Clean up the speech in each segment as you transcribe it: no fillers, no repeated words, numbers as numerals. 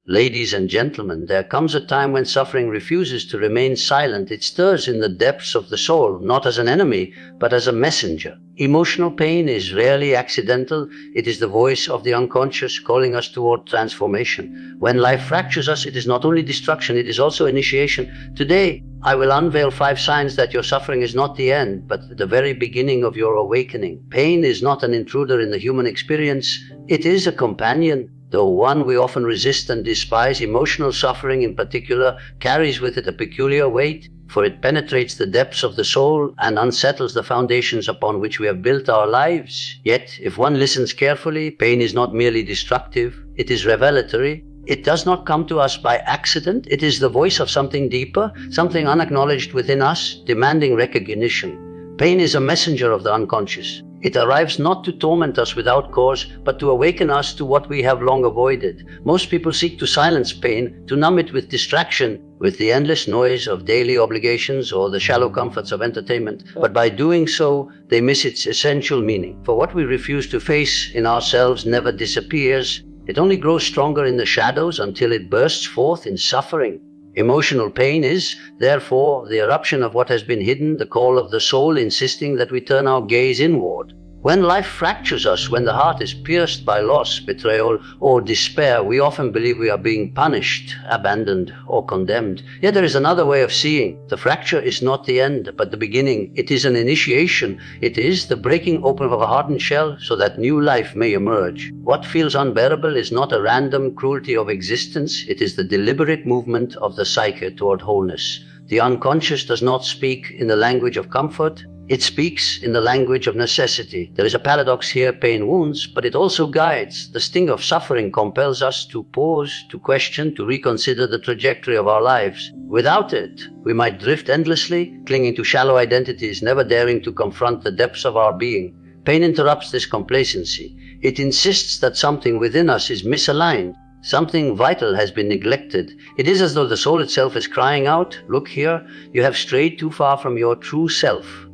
Ladies and gentlemen, there comes a time when suffering refuses to remain silent. It stirs in the depths of the soul, not as an enemy, but as a messenger. Emotional pain is rarely accidental. It is the voice of the unconscious calling us toward transformation. When life fractures us, it is not only destruction, it is also initiation. Today, I will unveil 5 signs that your suffering is not the end, but the very beginning of your awakening. Pain is not an intruder in the human experience. It is a companion. Though one we often resist and despise, emotional suffering in particular carries with it a peculiar weight, for it penetrates the depths of the soul and unsettles the foundations upon which we have built our lives. Yet, if one listens carefully, pain is not merely destructive, it is revelatory. It does not come to us by accident. It is the voice of something deeper, something unacknowledged within us, demanding recognition. Pain is a messenger of the unconscious. It arrives not to torment us without cause, but to awaken us to what we have long avoided. Most people seek to silence pain, to numb it with distraction, with the endless noise of daily obligations or the shallow comforts of entertainment. But by doing so, they miss its essential meaning. For what we refuse to face in ourselves never disappears. It only grows stronger in the shadows until it bursts forth in suffering. Emotional pain is, therefore, the eruption of what has been hidden, the call of the soul insisting that we turn our gaze inward. When life fractures us, when the heart is pierced by loss, betrayal, or despair, we often believe we are being punished, abandoned, or condemned. Yet there is another way of seeing. The fracture is not the end, but the beginning. It is an initiation. It is the breaking open of a hardened shell so that new life may emerge. What feels unbearable is not a random cruelty of existence. It is the deliberate movement of the psyche toward wholeness. The unconscious does not speak in the language of comfort. It speaks in the language of necessity. There is a paradox here. Pain wounds, but it also guides. The sting of suffering compels us to pause, to question, to reconsider the trajectory of our lives. Without it, we might drift endlessly, clinging to shallow identities, never daring to confront the depths of our being. Pain interrupts this complacency. It insists that something within us is misaligned. Something vital has been neglected. It is as though the soul itself is crying out, "Look here, you have strayed too far from your true self.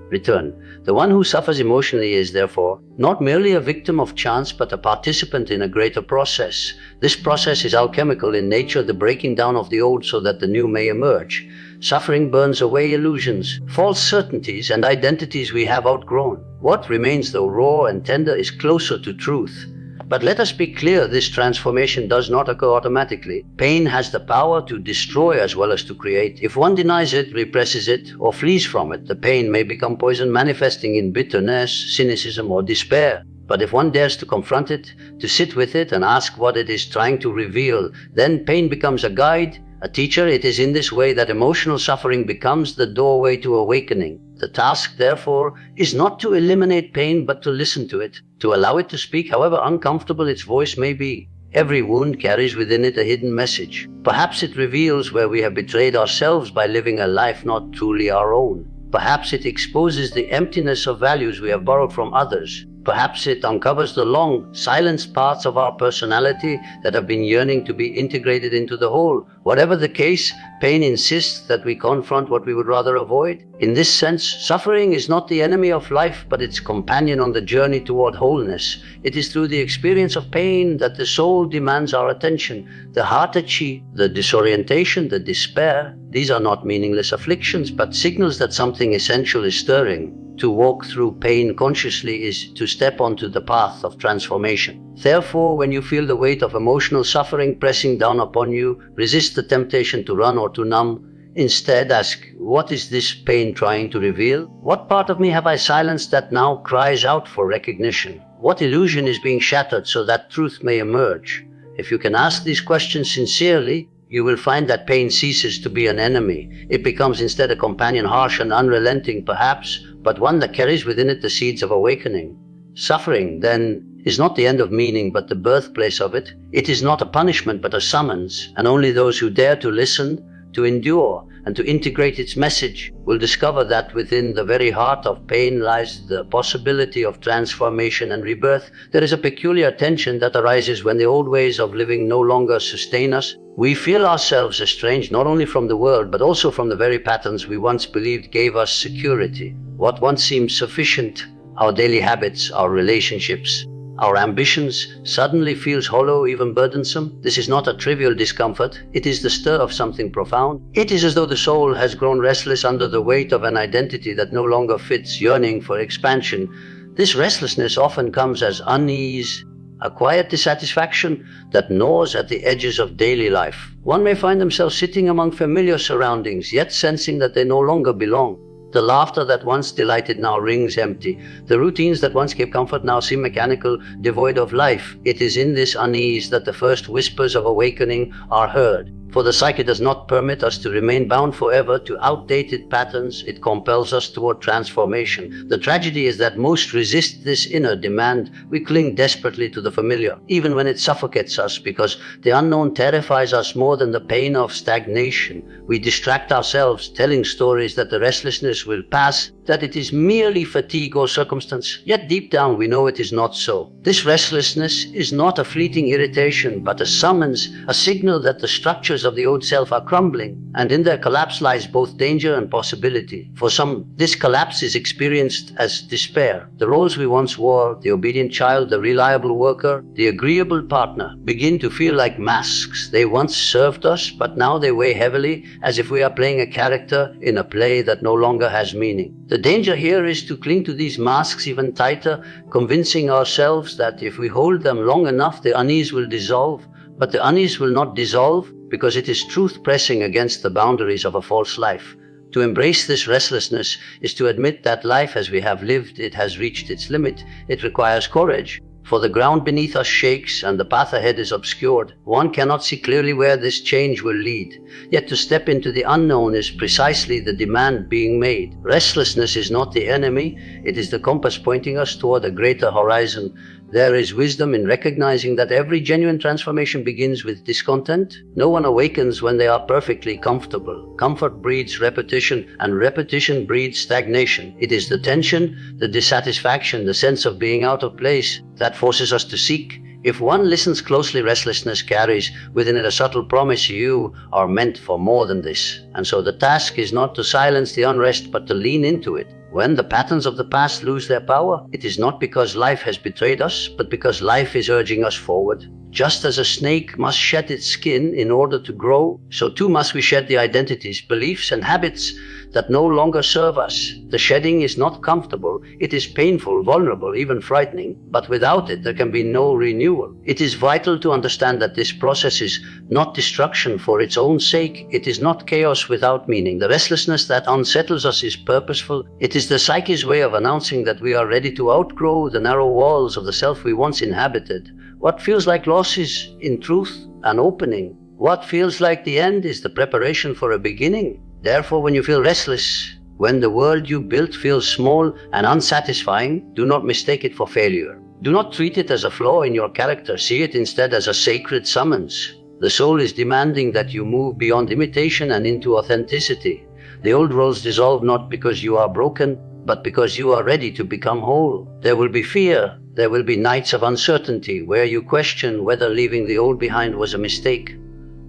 Return." The one who suffers emotionally is, therefore, not merely a victim of chance, but a participant in a greater process. This process is alchemical in nature, the breaking down of the old so that the new may emerge. Suffering burns away illusions, false certainties, and identities we have outgrown. What remains, though raw and tender, is closer to truth. But let us be clear, this transformation does not occur automatically. Pain has the power to destroy as well as to create. If one denies it, represses it, or flees from it, the pain may become poison, manifesting in bitterness, cynicism, or despair. But if one dares to confront it, to sit with it and ask what it is trying to reveal, then pain becomes a guide, a teacher. It is in this way that emotional suffering becomes the doorway to awakening. The task, therefore, is not to eliminate pain, but to listen to it, to allow it to speak, however uncomfortable its voice may be. Every wound carries within it a hidden message. Perhaps it reveals where we have betrayed ourselves by living a life not truly our own. Perhaps it exposes the emptiness of values we have borrowed from others. Perhaps it uncovers the long, silenced parts of our personality that have been yearning to be integrated into the whole. Whatever the case, pain insists that we confront what we would rather avoid. In this sense, suffering is not the enemy of life, but its companion on the journey toward wholeness. It is through the experience of pain that the soul demands our attention. The heart-ache, the disorientation, the despair, these are not meaningless afflictions, but signals that something essential is stirring. To walk through pain consciously is to step onto the path of transformation. Therefore, when you feel the weight of emotional suffering pressing down upon you, resist the temptation to run or to numb. Instead, ask, what is this pain trying to reveal? What part of me have I silenced that now cries out for recognition? What illusion is being shattered so that truth may emerge? If you can ask these questions sincerely, you will find that pain ceases to be an enemy. It becomes instead a companion, harsh and unrelenting perhaps, but one that carries within it the seeds of awakening. Suffering, then, is not the end of meaning, but the birthplace of it. It is not a punishment, but a summons, and only those who dare to listen, to endure, and to integrate its message will discover that within the very heart of pain lies the possibility of transformation and rebirth. There is a peculiar tension that arises when the old ways of living no longer sustain us. We feel ourselves estranged not only from the world, but also from the very patterns we once believed gave us security. What once seemed sufficient, our daily habits, our relationships, Our ambitions suddenly feels hollow, even burdensome. This is not a trivial discomfort. It is the stir of something profound. It is as though the soul has grown restless under the weight of an identity that no longer fits, yearning for expansion. This restlessness often comes as unease, a quiet dissatisfaction that gnaws at the edges of daily life. One may find themselves sitting among familiar surroundings, yet sensing that they no longer belong. The laughter that once delighted now rings empty. The routines that once gave comfort now seem mechanical, devoid of life. It is in this unease that the first whispers of awakening are heard. For the psyche does not permit us to remain bound forever to outdated patterns. It compels us toward transformation. The tragedy is that most resist this inner demand. We cling desperately to the familiar, even when it suffocates us, because the unknown terrifies us more than the pain of stagnation. We distract ourselves, telling stories that the restlessness will pass, that it is merely fatigue or circumstance. Yet deep down we know it is not so. This restlessness is not a fleeting irritation, but a summons, a signal that the structures of the old self are crumbling, and in their collapse lies both danger and possibility. For some, this collapse is experienced as despair. The roles we once wore, the obedient child, the reliable worker, the agreeable partner, begin to feel like masks. They once served us, but now they weigh heavily, as if we are playing a character in a play that no longer has meaning. The danger here is to cling to these masks even tighter, convincing ourselves that if we hold them long enough, the unease will dissolve. But the unease will not dissolve because it is truth pressing against the boundaries of a false life. To embrace this restlessness is to admit that life as we have lived it has reached its limit. It requires courage. For the ground beneath us shakes and the path ahead is obscured. One cannot see clearly where this change will lead. Yet to step into the unknown is precisely the demand being made. Restlessness is not the enemy, it is the compass pointing us toward a greater horizon. There is wisdom in recognizing that every genuine transformation begins with discontent. No one awakens when they are perfectly comfortable. Comfort breeds repetition, and repetition breeds stagnation. It is the tension, the dissatisfaction, the sense of being out of place that forces us to seek. If one listens closely, restlessness carries within it a subtle promise: you are meant for more than this. And so the task is not to silence the unrest, but to lean into it. When the patterns of the past lose their power, it is not because life has betrayed us, but because life is urging us forward. Just as a snake must shed its skin in order to grow, so too must we shed the identities, beliefs, and habits that no longer serve us. The shedding is not comfortable, it is painful, vulnerable, even frightening, but without it there can be no renewal. It is vital to understand that this process is not destruction for its own sake. It is not chaos without meaning. The restlessness that unsettles us is purposeful. It is the psyche's way of announcing that we are ready to outgrow the narrow walls of the self we once inhabited. What feels like loss is, in truth, an opening. What feels like the end is the preparation for a beginning. Therefore, when you feel restless, when the world you built feels small and unsatisfying, do not mistake it for failure. Do not treat it as a flaw in your character. See it instead as a sacred summons. The soul is demanding that you move beyond imitation and into authenticity. The old roles dissolve not because you are broken, but because you are ready to become whole. There will be fear. There will be nights of uncertainty where you question whether leaving the old behind was a mistake.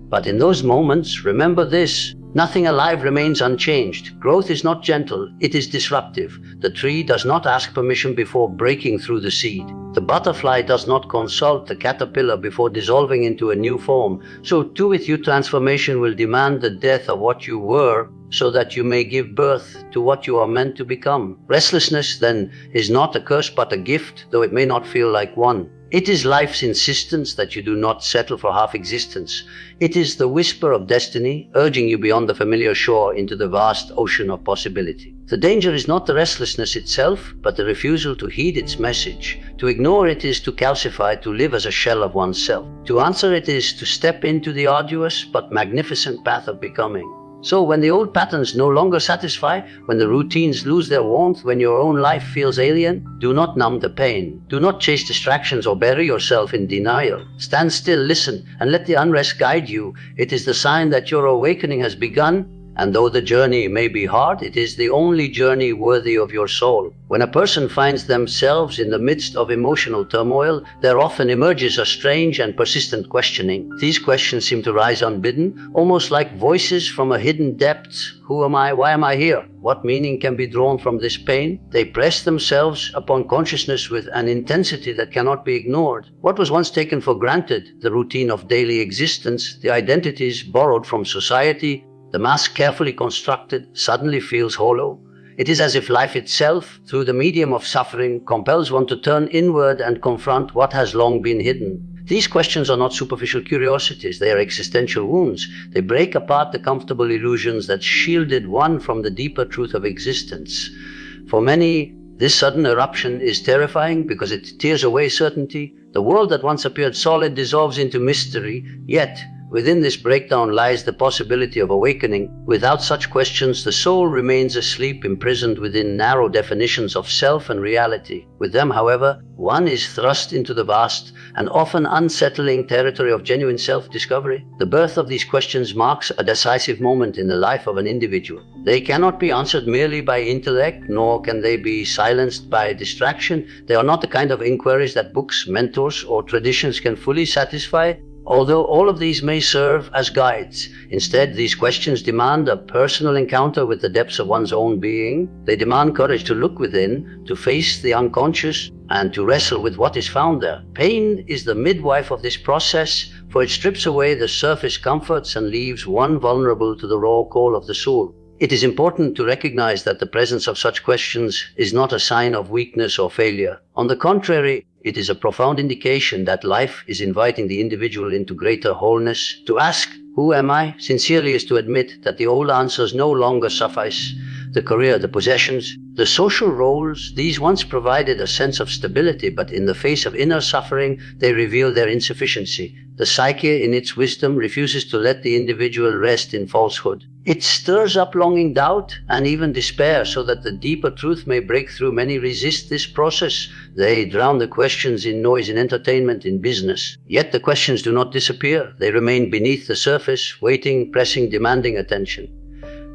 But in those moments, remember this: nothing alive remains unchanged. Growth is not gentle, it is disruptive. The tree does not ask permission before breaking through the seed. The butterfly does not consult the caterpillar before dissolving into a new form. So too with you, transformation will demand the death of what you were, so that you may give birth to what you are meant to become. Restlessness, then, is not a curse but a gift, though it may not feel like one. It is life's insistence that you do not settle for half existence. It is the whisper of destiny, urging you beyond the familiar shore into the vast ocean of possibility. The danger is not the restlessness itself, but the refusal to heed its message. To ignore it is to calcify, to live as a shell of oneself. To answer it is to step into the arduous but magnificent path of becoming. So when the old patterns no longer satisfy, when the routines lose their warmth, when your own life feels alien, do not numb the pain. Do not chase distractions or bury yourself in denial. Stand still, listen, and let the unrest guide you. It is the sign that your awakening has begun, And though the journey may be hard, it is the only journey worthy of your soul. When a person finds themselves in the midst of emotional turmoil, there often emerges a strange and persistent questioning. These questions seem to rise unbidden, almost like voices from a hidden depth. Who am I? Why am I here? What meaning can be drawn from this pain? They press themselves upon consciousness with an intensity that cannot be ignored. What was once taken for granted, the routine of daily existence, the identities borrowed from society, the mask carefully constructed, suddenly feels hollow. It is as if life itself, through the medium of suffering, compels one to turn inward and confront what has long been hidden. These questions are not superficial curiosities, they are existential wounds. They break apart the comfortable illusions that shielded one from the deeper truth of existence. For many, this sudden eruption is terrifying because it tears away certainty. The world that once appeared solid dissolves into mystery, yet within this breakdown lies the possibility of awakening. Without such questions, the soul remains asleep, imprisoned within narrow definitions of self and reality. With them, however, one is thrust into the vast and often unsettling territory of genuine self-discovery. The birth of these questions marks a decisive moment in the life of an individual. They cannot be answered merely by intellect, nor can they be silenced by distraction. They are not the kind of inquiries that books, mentors, or traditions can fully satisfy. Although all of these may serve as guides, instead these questions demand a personal encounter with the depths of one's own being. They demand courage to look within, to face the unconscious, and to wrestle with what is found there. Pain is the midwife of this process, for it strips away the surface comforts and leaves one vulnerable to the raw call of the soul. It is important to recognize that the presence of such questions is not a sign of weakness or failure. On the contrary, it is a profound indication that life is inviting the individual into greater wholeness. To ask, "Who am I?" sincerely is to admit that the old answers no longer suffice. The career, the possessions, the social roles, these once provided a sense of stability, but in the face of inner suffering, they reveal their insufficiency. The psyche, in its wisdom, refuses to let the individual rest in falsehood. It stirs up longing, doubt, and even despair, so that the deeper truth may break through. Many resist this process. They drown the questions in noise, in entertainment, in business. Yet the questions do not disappear. They remain beneath the surface, waiting, pressing, demanding attention.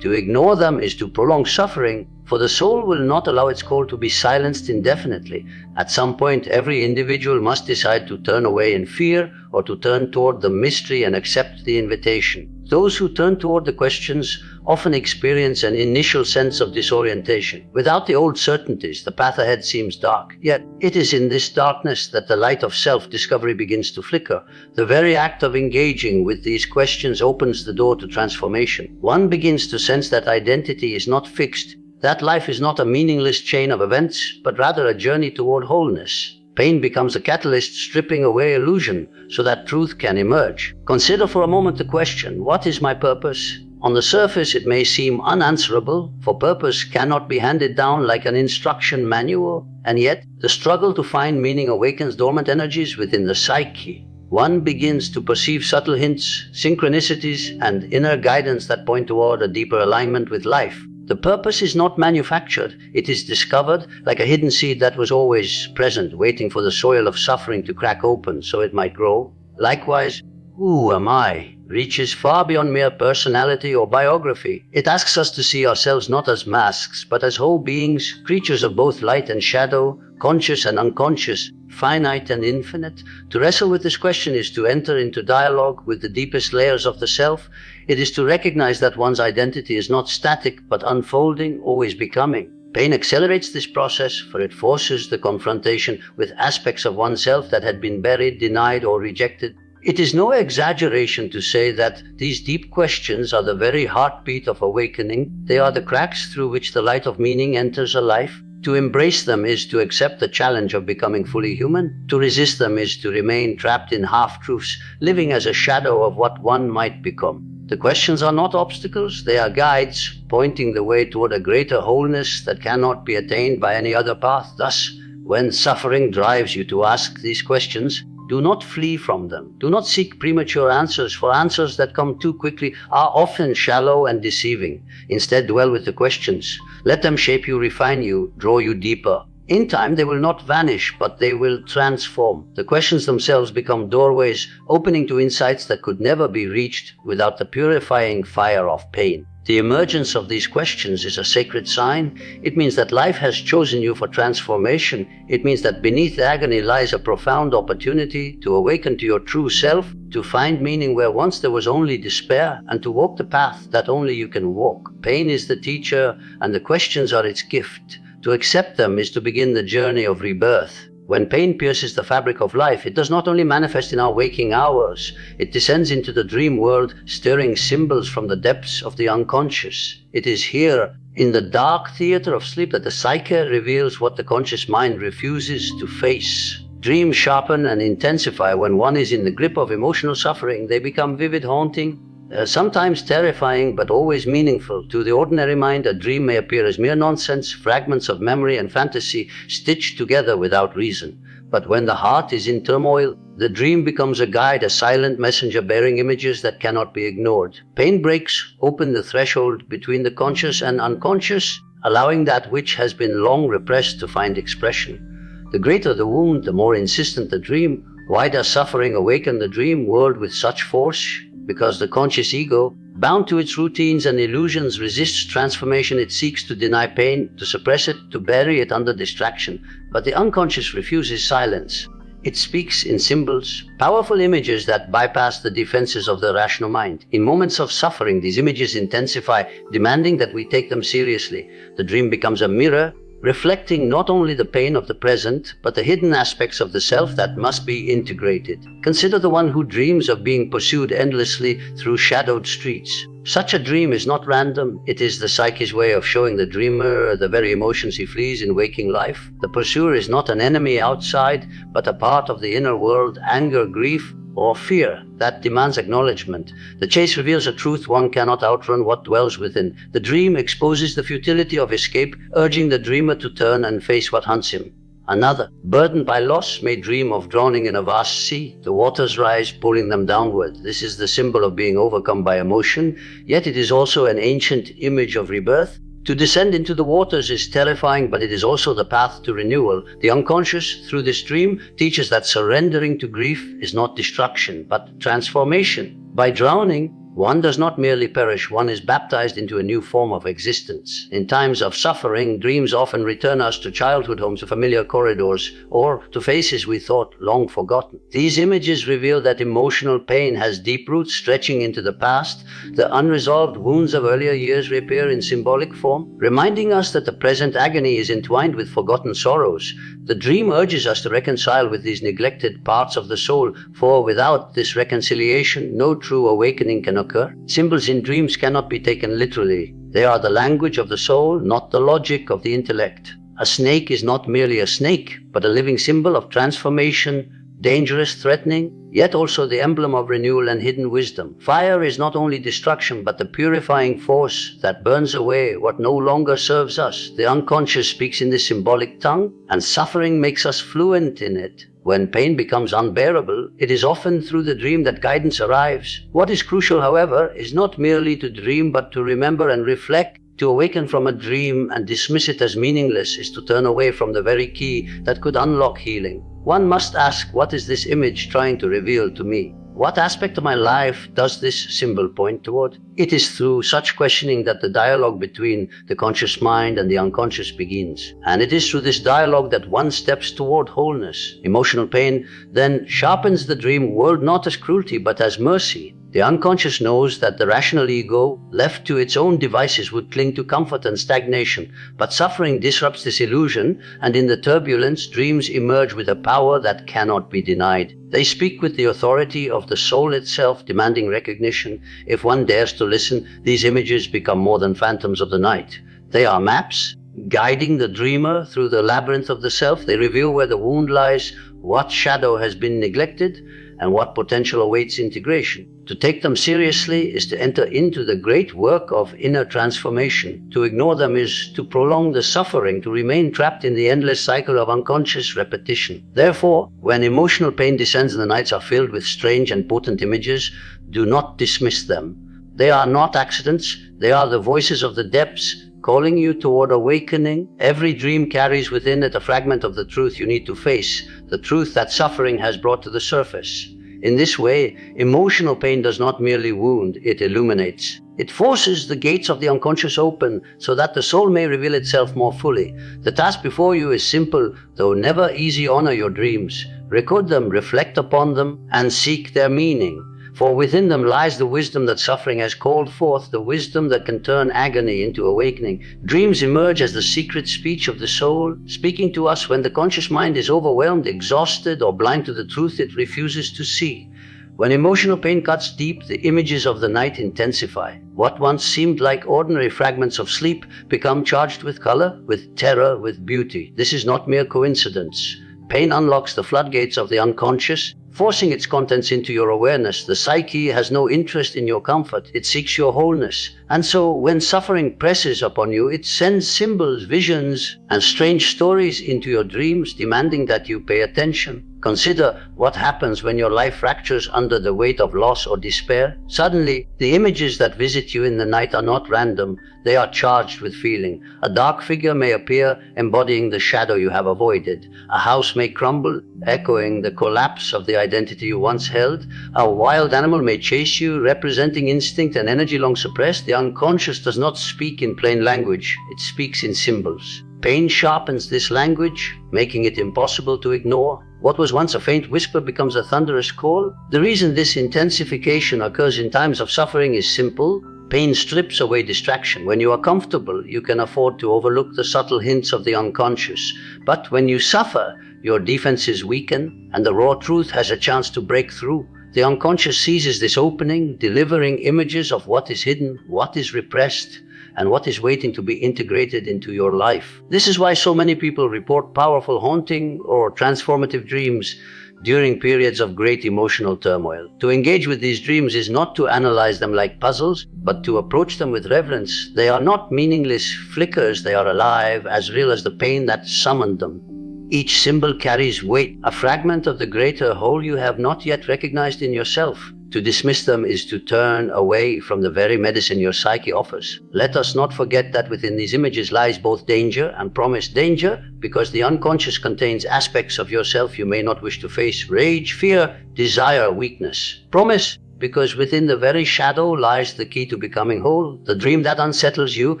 To ignore them is to prolong suffering, for the soul will not allow its call to be silenced indefinitely. At some point, every individual must decide to turn away in fear or to turn toward the mystery and accept the invitation. Those who turn toward the questions often experience an initial sense of disorientation. Without the old certainties, the path ahead seems dark. Yet it is in this darkness that the light of self-discovery begins to flicker. The very act of engaging with these questions opens the door to transformation. One begins to sense that identity is not fixed, that life is not a meaningless chain of events, but rather a journey toward wholeness. Pain becomes a catalyst, stripping away illusion so that truth can emerge. Consider for a moment the question, what is my purpose? On the surface, it may seem unanswerable, for purpose cannot be handed down like an instruction manual, and yet the struggle to find meaning awakens dormant energies within the psyche. One begins to perceive subtle hints, synchronicities, and inner guidance that point toward a deeper alignment with life. The purpose is not manufactured, it is discovered like a hidden seed that was always present, waiting for the soil of suffering to crack open so it might grow. Likewise, who am I? Reaches far beyond mere personality or biography. It asks us to see ourselves not as masks, but as whole beings, creatures of both light and shadow, conscious and unconscious, finite and infinite. To wrestle with this question is to enter into dialogue with the deepest layers of the self. It is to recognize that one's identity is not static, but unfolding, always becoming. Pain accelerates this process, for it forces the confrontation with aspects of oneself that had been buried, denied, or rejected. It is no exaggeration to say that these deep questions are the very heartbeat of awakening. They are the cracks through which the light of meaning enters a life. To embrace them is to accept the challenge of becoming fully human. To resist them is to remain trapped in half-truths, living as a shadow of what one might become. The questions are not obstacles, they are guides, pointing the way toward a greater wholeness that cannot be attained by any other path. Thus, when suffering drives you to ask these questions, do not flee from them. Do not seek premature answers, for answers that come too quickly are often shallow and deceiving. Instead, dwell with the questions. Let them shape you, refine you, draw you deeper. In time, they will not vanish, but they will transform. The questions themselves become doorways, opening to insights that could never be reached without the purifying fire of pain. The emergence of these questions is a sacred sign. It means that life has chosen you for transformation. It means that beneath agony lies a profound opportunity to awaken to your true self, to find meaning where once there was only despair, and to walk the path that only you can walk. Pain is the teacher, and the questions are its gift. To accept them is to begin the journey of rebirth. When pain pierces the fabric of life, it does not only manifest in our waking hours, it descends into the dream world, stirring symbols from the depths of the unconscious. It is here, in the dark theater of sleep, that the psyche reveals what the conscious mind refuses to face. Dreams sharpen and intensify when one is in the grip of emotional suffering. They become vivid, haunting, sometimes terrifying, but always meaningful. To the ordinary mind, a dream may appear as mere nonsense, fragments of memory and fantasy stitched together without reason. But when the heart is in turmoil, the dream becomes a guide, a silent messenger bearing images that cannot be ignored. Pain breaks open the threshold between the conscious and unconscious, allowing that which has been long repressed to find expression. The greater the wound, the more insistent the dream. Why does suffering awaken the dream world with such force? Because the conscious ego, bound to its routines and illusions, resists transformation. It seeks to deny pain, to suppress it, to bury it under distraction. But the unconscious refuses silence. It speaks in symbols, powerful images that bypass the defenses of the rational mind. In moments of suffering, these images intensify, demanding that we take them seriously. The dream becomes a mirror, reflecting not only the pain of the present, but the hidden aspects of the self that must be integrated. Consider the one who dreams of being pursued endlessly through shadowed streets. Such a dream is not random. It is the psyche's way of showing the dreamer the very emotions he flees in waking life. The pursuer is not an enemy outside, but a part of the inner world, anger, grief, or fear that demands acknowledgement. The chase reveals a truth one cannot outrun: what dwells within. The dream exposes the futility of escape, urging the dreamer to turn and face what hunts him. Another, burdened by loss, may dream of drowning in a vast sea. The waters rise, pulling them downward. This is the symbol of being overcome by emotion, yet it is also an ancient image of rebirth. To descend into the waters is terrifying, but it is also the path to renewal. The unconscious, through this dream, teaches that surrendering to grief is not destruction, but transformation. By drowning, one does not merely perish, one is baptized into a new form of existence. In times of suffering, dreams often return us to childhood homes, to familiar corridors, or to faces we thought long forgotten. These images reveal that emotional pain has deep roots stretching into the past. The unresolved wounds of earlier years reappear in symbolic form, reminding us that the present agony is entwined with forgotten sorrows. The dream urges us to reconcile with these neglected parts of the soul, for without this reconciliation, no true awakening can occur. Symbols in dreams cannot be taken literally. They are the language of the soul, not the logic of the intellect. A snake is not merely a snake, but a living symbol of transformation, dangerous, threatening, yet also the emblem of renewal and hidden wisdom. Fire is not only destruction, but the purifying force that burns away what no longer serves us. The unconscious speaks in this symbolic tongue, and suffering makes us fluent in it. When pain becomes unbearable, it is often through the dream that guidance arrives. What is crucial, however, is not merely to dream, but to remember and reflect. To awaken from a dream and dismiss it as meaningless is to turn away from the very key that could unlock healing. One must ask, what is this image trying to reveal to me? What aspect of my life does this symbol point toward? It is through such questioning that the dialogue between the conscious mind and the unconscious begins. And it is through this dialogue that one steps toward wholeness. Emotional pain then sharpens the dream world not as cruelty but as mercy. The unconscious knows that the rational ego, left to its own devices, would cling to comfort and stagnation. But suffering disrupts this illusion, and in the turbulence, dreams emerge with a power that cannot be denied. They speak with the authority of the soul itself, demanding recognition. If one dares to listen, these images become more than phantoms of the night. They are maps, guiding the dreamer through the labyrinth of the self. They reveal where the wound lies, what shadow has been neglected, and what potential awaits integration. To take them seriously is to enter into the great work of inner transformation. To ignore them is to prolong the suffering, to remain trapped in the endless cycle of unconscious repetition. Therefore, when emotional pain descends and the nights are filled with strange and potent images, do not dismiss them. They are not accidents, they are the voices of the depths, calling you toward awakening. Every dream carries within it a fragment of the truth you need to face, the truth that suffering has brought to the surface. In this way, emotional pain does not merely wound, it illuminates. It forces the gates of the unconscious open so that the soul may reveal itself more fully. The task before you is simple, though never easy. Honor your dreams. Record them, reflect upon them, and seek their meaning. For within them lies the wisdom that suffering has called forth, the wisdom that can turn agony into awakening. Dreams emerge as the secret speech of the soul, speaking to us when the conscious mind is overwhelmed, exhausted, or blind to the truth it refuses to see. When emotional pain cuts deep, the images of the night intensify. What once seemed like ordinary fragments of sleep become charged with color, with terror, with beauty. This is not mere coincidence. Pain unlocks the floodgates of the unconscious, forcing its contents into your awareness. The psyche has no interest in your comfort, it seeks your wholeness. And so, when suffering presses upon you, it sends symbols, visions, and strange stories into your dreams, demanding that you pay attention. Consider what happens when your life fractures under the weight of loss or despair. Suddenly, the images that visit you in the night are not random, they are charged with feeling. A dark figure may appear, embodying the shadow you have avoided. A house may crumble, echoing the collapse of the identity you once held. A wild animal may chase you, representing instinct and energy long suppressed. The unconscious does not speak in plain language, it speaks in symbols. Pain sharpens this language, making it impossible to ignore. What was once a faint whisper becomes a thunderous call. The reason this intensification occurs in times of suffering is simple. Pain strips away distraction. When you are comfortable, you can afford to overlook the subtle hints of the unconscious. But when you suffer, your defenses weaken, and the raw truth has a chance to break through. The unconscious seizes this opening, delivering images of what is hidden, what is repressed, and what is waiting to be integrated into your life. This is why so many people report powerful haunting or transformative dreams during periods of great emotional turmoil. To engage with these dreams is not to analyze them like puzzles, but to approach them with reverence. They are not meaningless flickers, they are alive, as real as the pain that summoned them. Each symbol carries weight, a fragment of the greater whole you have not yet recognized in yourself. To dismiss them is to turn away from the very medicine your psyche offers. Let us not forget that within these images lies both danger and promise. Danger, because the unconscious contains aspects of yourself you may not wish to face: rage, fear, desire, weakness. Promise, because within the very shadow lies the key to becoming whole. The dream that unsettles you,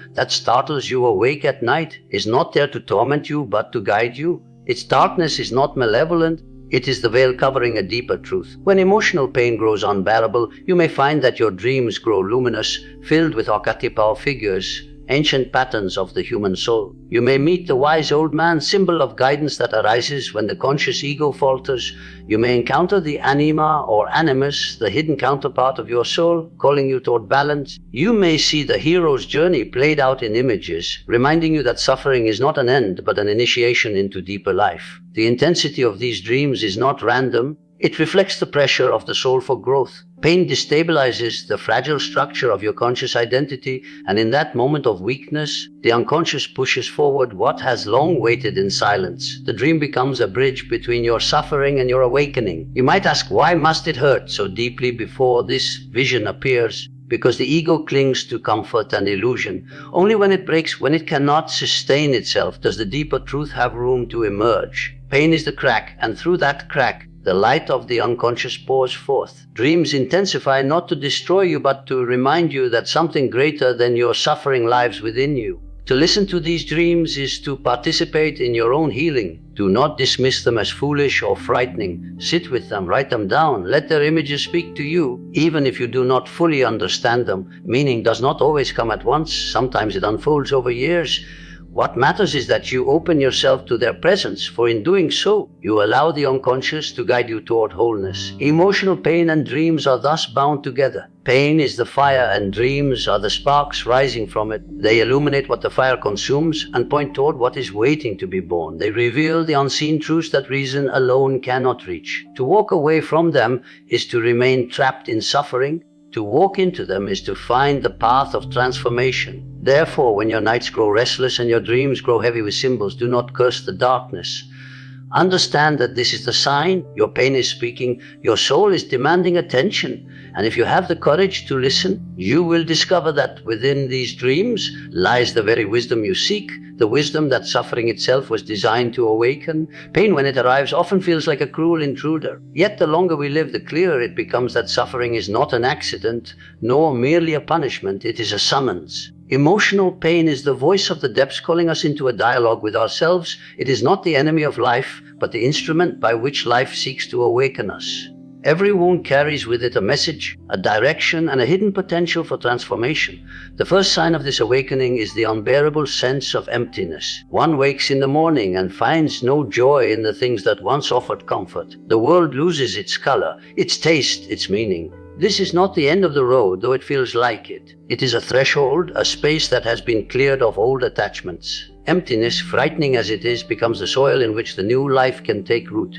that startles you awake at night, is not there to torment you, but to guide you. Its darkness is not malevolent, it is the veil covering a deeper truth. When emotional pain grows unbearable, you may find that your dreams grow luminous, filled with archetypal figures, ancient patterns of the human soul. You may meet the wise old man, symbol of guidance that arises when the conscious ego falters. You may encounter the anima or animus, the hidden counterpart of your soul, calling you toward balance. You may see the hero's journey played out in images, reminding you that suffering is not an end, but an initiation into deeper life. The intensity of these dreams is not random. It reflects the pressure of the soul for growth. Pain destabilizes the fragile structure of your conscious identity, and in that moment of weakness, the unconscious pushes forward what has long waited in silence. The dream becomes a bridge between your suffering and your awakening. You might ask, why must it hurt so deeply before this vision appears? Because the ego clings to comfort and illusion. Only when it breaks, when it cannot sustain itself, does the deeper truth have room to emerge. Pain is the crack, and through that crack, the light of the unconscious pours forth. Dreams intensify not to destroy you, but to remind you that something greater than your suffering lives within you. To listen to these dreams is to participate in your own healing. Do not dismiss them as foolish or frightening. Sit with them, write them down, let their images speak to you, even if you do not fully understand them. Meaning does not always come at once, sometimes it unfolds over years. What matters is that you open yourself to their presence, for in doing so, you allow the unconscious to guide you toward wholeness. Emotional pain and dreams are thus bound together. Pain is the fire and dreams are the sparks rising from it. They illuminate what the fire consumes and point toward what is waiting to be born. They reveal the unseen truths that reason alone cannot reach. To walk away from them is to remain trapped in suffering. To walk into them is to find the path of transformation. Therefore, when your nights grow restless and your dreams grow heavy with symbols, do not curse the darkness. Understand that this is the sign. Your pain is speaking. Your soul is demanding attention. And if you have the courage to listen, you will discover that within these dreams lies the very wisdom you seek, the wisdom that suffering itself was designed to awaken. Pain, when it arrives, often feels like a cruel intruder. Yet the longer we live, the clearer it becomes that suffering is not an accident, nor merely a punishment. It is a summons. Emotional pain is the voice of the depths calling us into a dialogue with ourselves. It is not the enemy of life, but the instrument by which life seeks to awaken us. Every wound carries with it a message, a direction, and a hidden potential for transformation. The first sign of this awakening is the unbearable sense of emptiness. One wakes in the morning and finds no joy in the things that once offered comfort. The world loses its color, its taste, its meaning. This is not the end of the road, though it feels like it. It is a threshold, a space that has been cleared of old attachments. Emptiness, frightening as it is, becomes the soil in which the new life can take root.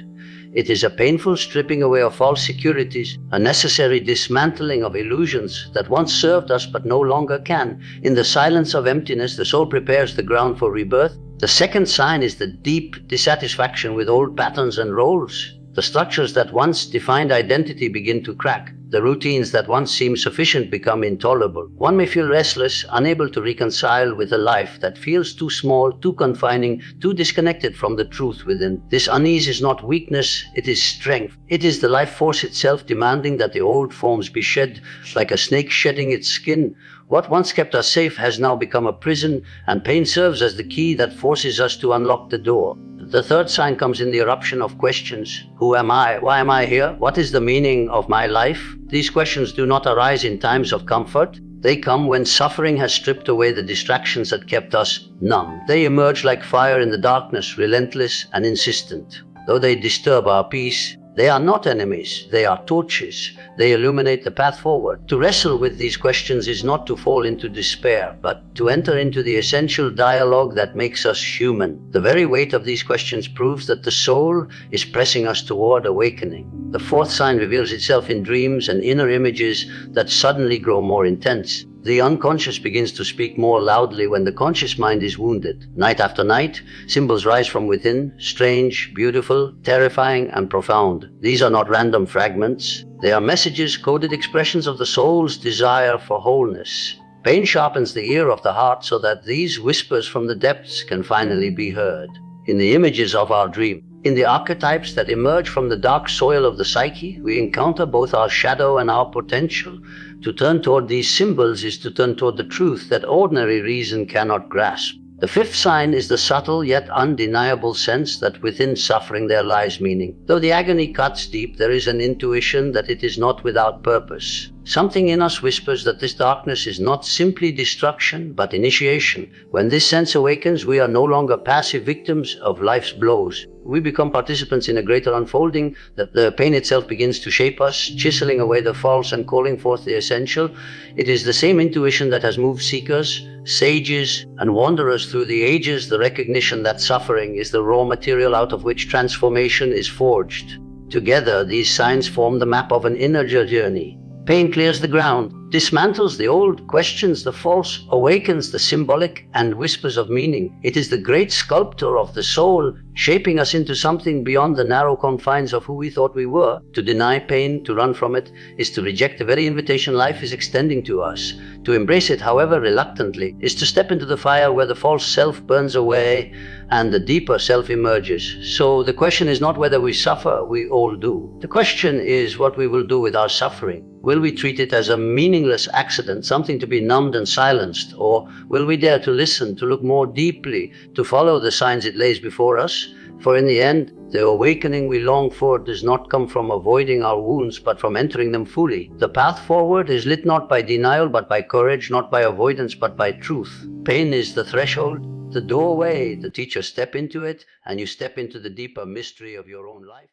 It is a painful stripping away of false securities, a necessary dismantling of illusions that once served us but no longer can. In the silence of emptiness, the soul prepares the ground for rebirth. The second sign is the deep dissatisfaction with old patterns and roles. The structures that once defined identity begin to crack. The routines that once seemed sufficient become intolerable. One may feel restless, unable to reconcile with a life that feels too small, too confining, too disconnected from the truth within. This unease is not weakness, it is strength. It is the life force itself demanding that the old forms be shed, like a snake shedding its skin. What once kept us safe has now become a prison, and pain serves as the key that forces us to unlock the door. The third sign comes in the eruption of questions. Who am I? Why am I here? What is the meaning of my life? These questions do not arise in times of comfort. They come when suffering has stripped away the distractions that kept us numb. They emerge like fire in the darkness, relentless and insistent. Though they disturb our peace, they are not enemies, they are torches. They illuminate the path forward. To wrestle with these questions is not to fall into despair, but to enter into the essential dialogue that makes us human. The very weight of these questions proves that the soul is pressing us toward awakening. The fourth sign reveals itself in dreams and inner images that suddenly grow more intense. The unconscious begins to speak more loudly when the conscious mind is wounded. Night after night, symbols rise from within, strange, beautiful, terrifying, and profound. These are not random fragments. They are messages, coded expressions of the soul's desire for wholeness. Pain sharpens the ear of the heart so that these whispers from the depths can finally be heard. In the images of our dream, in the archetypes that emerge from the dark soil of the psyche, we encounter both our shadow and our potential. To turn toward these symbols is to turn toward the truth that ordinary reason cannot grasp. The fifth sign is the subtle yet undeniable sense that within suffering there lies meaning. Though the agony cuts deep, there is an intuition that it is not without purpose. Something in us whispers that this darkness is not simply destruction, but initiation. When this sense awakens, we are no longer passive victims of life's blows. We become participants in a greater unfolding, that the pain itself begins to shape us, chiseling away the false and calling forth the essential. It is the same intuition that has moved seekers, sages, and wanderers through the ages, the recognition that suffering is the raw material out of which transformation is forged. Together, these signs form the map of an inner journey. Pain clears the ground, dismantles the old, questions the false, awakens the symbolic, and whispers of meaning. It is the great sculptor of the soul, shaping us into something beyond the narrow confines of who we thought we were. To deny pain, to run from it, is to reject the very invitation life is extending to us. To embrace it, however reluctantly, is to step into the fire where the false self burns away and the deeper self emerges. So the question is not whether we suffer, we all do. The question is what we will do with our suffering. Will we treat it as a meaningless accident, something to be numbed and silenced, or will we dare to listen, to look more deeply, to follow the signs it lays before us? For in the end, the awakening we long for does not come from avoiding our wounds, but from entering them fully. The path forward is lit not by denial, but by courage, not by avoidance, but by truth. Pain is the threshold, the doorway. The teacher step into it, and you step into the deeper mystery of your own life.